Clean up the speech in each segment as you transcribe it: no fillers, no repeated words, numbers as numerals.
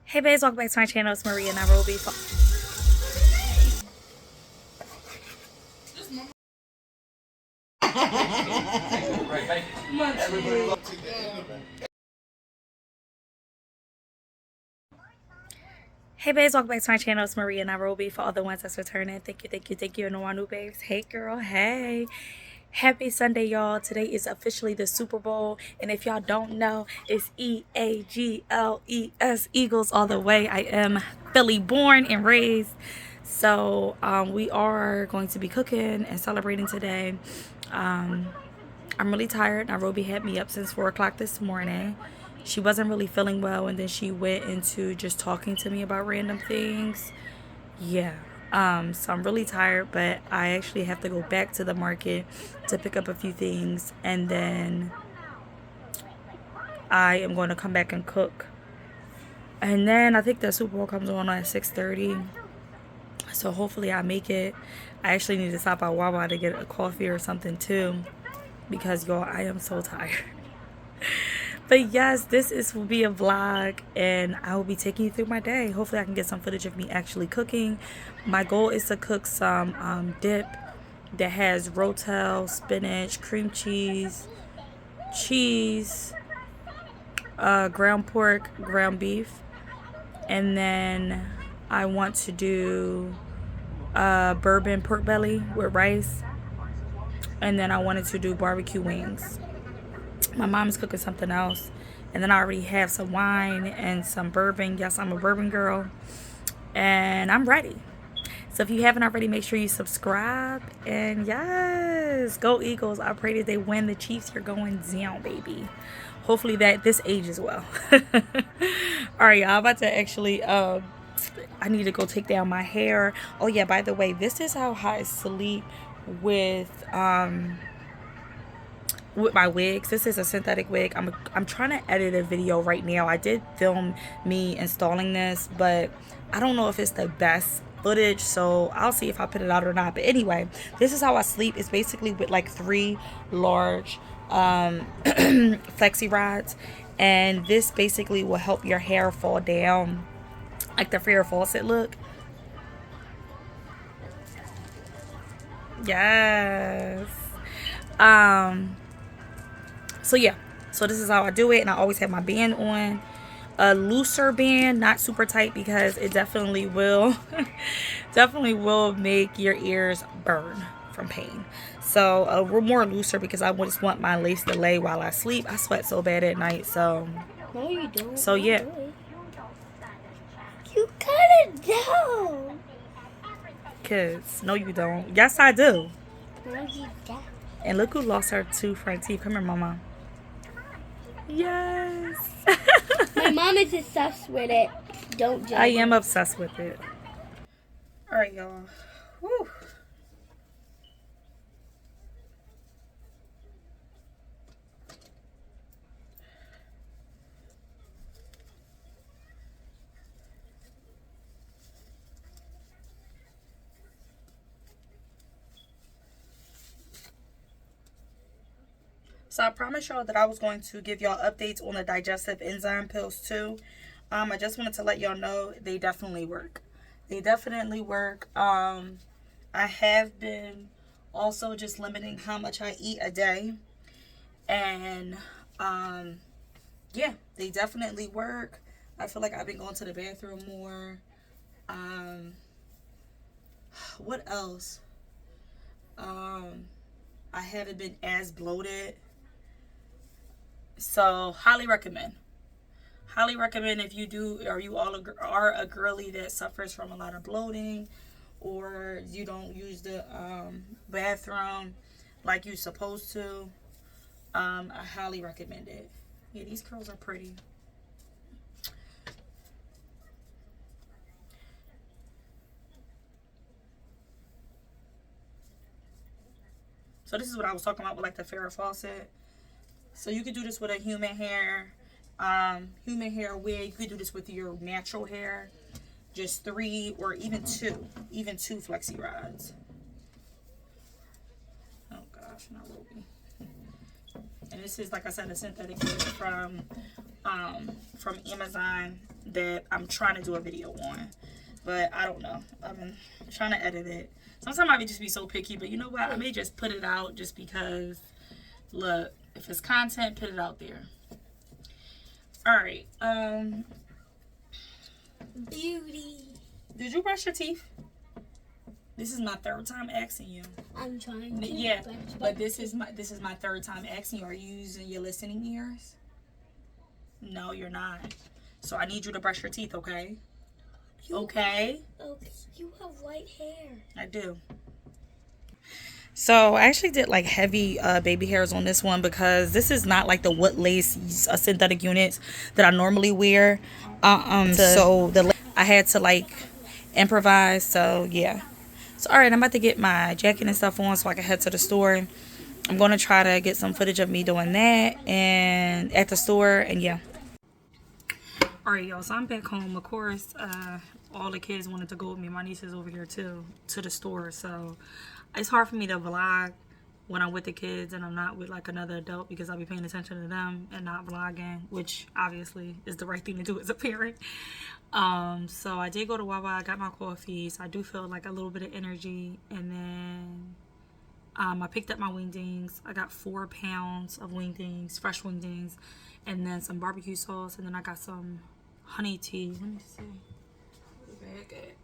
Hey babes, welcome back to my channel. It's Maria Nairobi. Hey babes, welcome back to my channel. It's Maria Nairobi. For all the ones that's returning, thank you, and the one new babes. Hey girl, hey. Happy Sunday, y'all. Today is officially the Super Bowl, and if y'all don't know, it's EAGLES, Eagles all the way. I am Philly born and raised, so we are going to be cooking and celebrating today. I'm really tired. Nairobi had me up since 4 o'clock this morning. She wasn't really feeling well, and then she went into just talking to me about random things. Yeah. So I'm really tired, but I actually have to go back to the market to pick up a few things, and then I am going to come back and cook. And then I think the Super Bowl comes on at 6:30, so hopefully I make it. I actually need to stop by Wawa to get a coffee or something too, because y'all, I am so tired. But yes, this will be a vlog, and I will be taking you through my day. Hopefully I can get some footage of me actually cooking. My goal is to cook some dip that has rotel, spinach, cream cheese, ground pork, ground beef. And then I want to do bourbon pork belly with rice. And then I wanted to do barbecue wings. My mom's cooking something else, and then I already have some wine and some bourbon. Yes, I'm a bourbon girl, and I'm ready. So if you haven't already, make sure you subscribe, and yes, go Eagles. I pray that they win. The Chiefs, you're going down, baby. Hopefully that this ages well. All right, y'all, I'm about to actually I need to go take down my hair. Oh yeah, by the way, this is how I sleep with my wigs. This is a synthetic wig. I'm trying to edit a video right now. I did film me installing this, but I don't know if it's the best footage, so I'll see if I put it out or not. But anyway, this is how I sleep. It's basically with like 3 large flexi rods, and this basically will help your hair fall down like the Farrah Fawcett look. Yes. So yeah, so this is how I do it, and I always have my band on, a looser band, not super tight, because it definitely will make your ears burn from pain. So we're more looser, because I just want my lace to lay while I sleep. I sweat so bad at night, so no, you don't. So yeah, you kind of don't. Kids, no you don't. Yes I do. No, you don't. And look who lost her 2 front teeth. Come here, mama. Yes. My mom is obsessed with it. Don't judge. I am obsessed with it. All right, y'all. Woo. So I promised y'all that I was going to give y'all updates on the digestive enzyme pills too. I just wanted to let y'all know they definitely work. They definitely work. I have been also just limiting how much I eat a day. And yeah, they definitely work. I feel like I've been going to the bathroom more. What else? I haven't been as bloated. So highly recommend if you do, or you all are a girly that suffers from a lot of bloating, or you don't use the bathroom like you're supposed to. I highly recommend it. Yeah, these curls are pretty. So this is what I was talking about with like the Farrah Fawcett. So you could do this with a human hair wig. You could do this with your natural hair. Just 3 or even 2 flexi rods. Oh gosh, not Ruby. And this is, like I said, a synthetic wig from from Amazon that I'm trying to do a video on. But I don't know. I've been trying to edit it. Sometimes I may just be so picky, but you know what? I may just put it out just because, look, if it's content, put it out there. Alright. Beauty. Did you brush your teeth? This is my third time asking you. I'm trying to. Yeah, but this is my third time asking you. Are you using your listening ears? No, you're not. So I need you to brush your teeth, okay? Okay? Okay. You have white hair. I do. So I actually did like heavy baby hairs on this one because this is not like the wood lace synthetic units that I normally wear. So I had to like improvise. So yeah. So all right, I'm about to get my jacket and stuff on so I can head to the store. I'm going to try to get some footage of me doing that and at the store, and yeah. All right, y'all, so I'm back home. Of course, all the kids wanted to go with me. My niece is over here too, to the store. So it's hard for me to vlog when I'm with the kids and I'm not with like another adult because I'll be paying attention to them and not vlogging, which obviously is the right thing to do as a parent. So I did go to Wawa. I got my coffee, so I do feel like a little bit of energy. And then I picked up my wingdings. I got 4 pounds of wingdings, fresh wingdings, and then some barbecue sauce, and then I got some honey tea. Let me see. Where's the bag at?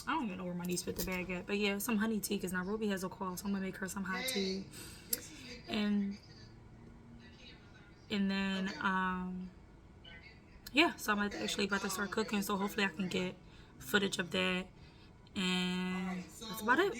I don't even know where my niece put the bag at, but yeah, some honey tea because Nairobi has a cough, so I'm gonna make her some hot tea. And then yeah, so I'm actually about to start cooking, so hopefully I can get footage of that, and that's about it.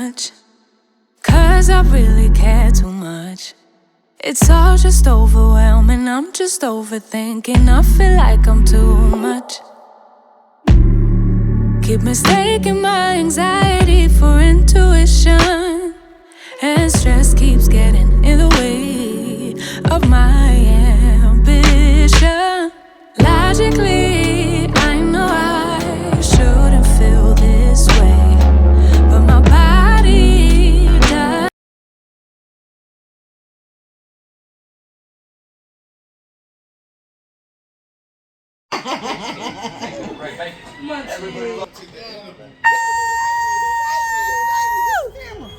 much. 'Cause I really care too much. It's all just overwhelming, I'm just overthinking. I feel like I'm too much. Keep mistaking my anxiety for intuition, and stress keeps getting in the way of my ambition. Logically, I know I shouldn't feel this way, but my body does.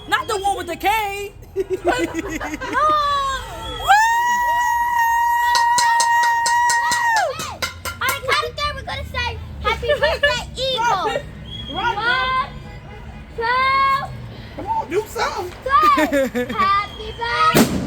Not the one with the K. On the count of three, we're gonna say Happy Birthday, Eagle. One, two, Come on, do something. three. Happy birthday.